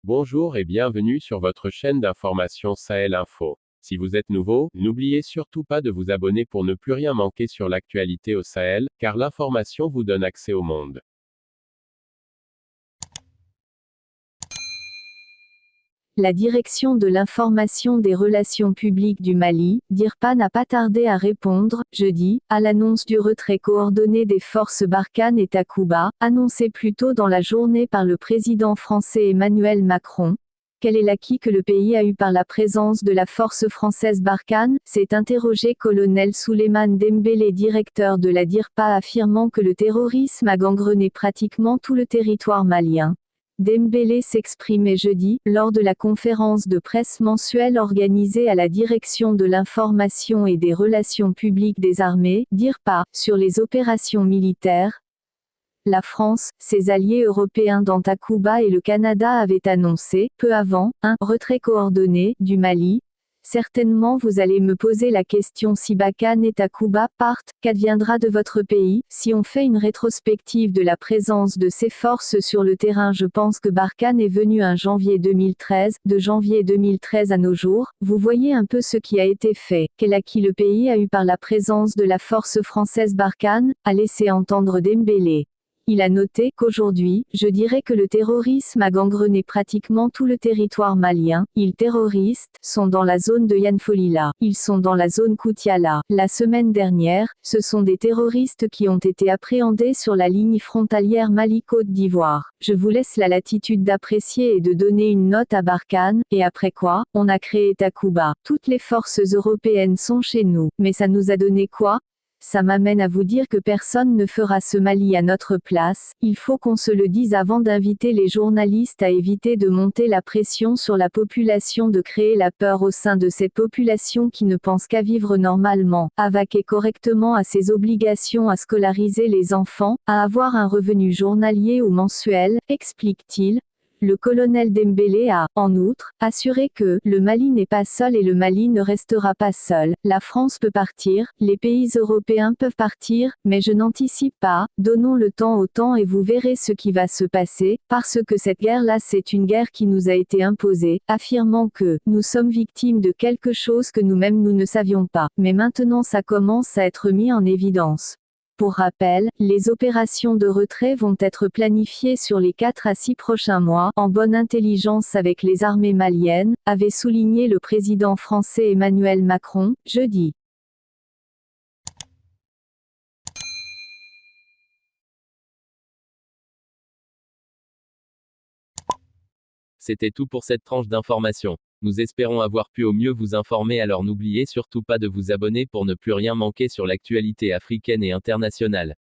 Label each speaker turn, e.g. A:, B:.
A: Bonjour et bienvenue sur votre chaîne d'information Sahel Info. Si vous êtes nouveau, n'oubliez surtout pas de vous abonner pour ne plus rien manquer sur l'actualité au Sahel, car l'information vous donne accès au monde.
B: La direction de l'information des relations publiques du Mali, DIRPA, n'a pas tardé à répondre, jeudi, à l'annonce du retrait coordonné des forces Barkhane et Takuba, annoncé plus tôt dans la journée par le président français Emmanuel Macron. Quel est l'acquis que le pays a eu par la présence de la force française Barkhane, s'est interrogé colonel Souleymane Dembélé, directeur de la DIRPA, affirmant que le terrorisme a gangrené pratiquement tout le territoire malien. Dembélé s'exprimait jeudi, lors de la conférence de presse mensuelle organisée à la Direction de l'information et des relations publiques des armées, DIRPA, sur les opérations militaires. La France, ses alliés européens dans Takuba et le Canada avaient annoncé, peu avant, un « retrait coordonné » du Mali. Certainement vous allez me poser la question: si Barkhane et Takuba partent, qu'adviendra de votre pays? Si on fait une rétrospective de la présence de ces forces sur le terrain, je pense que Barkhane est venu en janvier 2013, de janvier 2013 à nos jours, vous voyez un peu ce qui a été fait. Quel acquis le pays a eu par la présence de la force française Barkhane, a laissé entendre Dembélé. Il a noté qu'aujourd'hui, je dirais que le terrorisme a gangrené pratiquement tout le territoire malien. Les terroristes sont dans la zone de Yanfolila. Ils sont dans la zone Koutiala. La semaine dernière, ce sont des terroristes qui ont été appréhendés sur la ligne frontalière Mali-Côte d'Ivoire. Je vous laisse la latitude d'apprécier et de donner une note à Barkhane, et après quoi, on a créé Takuba. Toutes les forces européennes sont chez nous. Mais ça nous a donné quoi? Ça m'amène à vous dire que personne ne fera ce Mali à notre place. Il faut qu'on se le dise avant d'inviter les journalistes à éviter de monter la pression sur la population, de créer la peur au sein de cette population qui ne pense qu'à vivre normalement, à vaquer correctement à ses obligations, à scolariser les enfants, à avoir un revenu journalier ou mensuel, explique-t-il. Le colonel Dembélé a, en outre, assuré que « le Mali n'est pas seul et le Mali ne restera pas seul. La France peut partir, les pays européens peuvent partir, mais je n'anticipe pas, donnons le temps au temps et vous verrez ce qui va se passer, parce que cette guerre-là c'est une guerre qui nous a été imposée », affirmant que « nous sommes victimes de quelque chose que nous-mêmes nous ne savions pas, mais maintenant ça commence à être mis en évidence ». Pour rappel, les opérations de retrait vont être planifiées sur les 4 à 6 prochains mois, en bonne intelligence avec les armées maliennes, avait souligné le président français Emmanuel Macron, jeudi.
C: C'était tout pour cette tranche d'information. Nous espérons avoir pu au mieux vous informer, alors n'oubliez surtout pas de vous abonner pour ne plus rien manquer sur l'actualité africaine et internationale.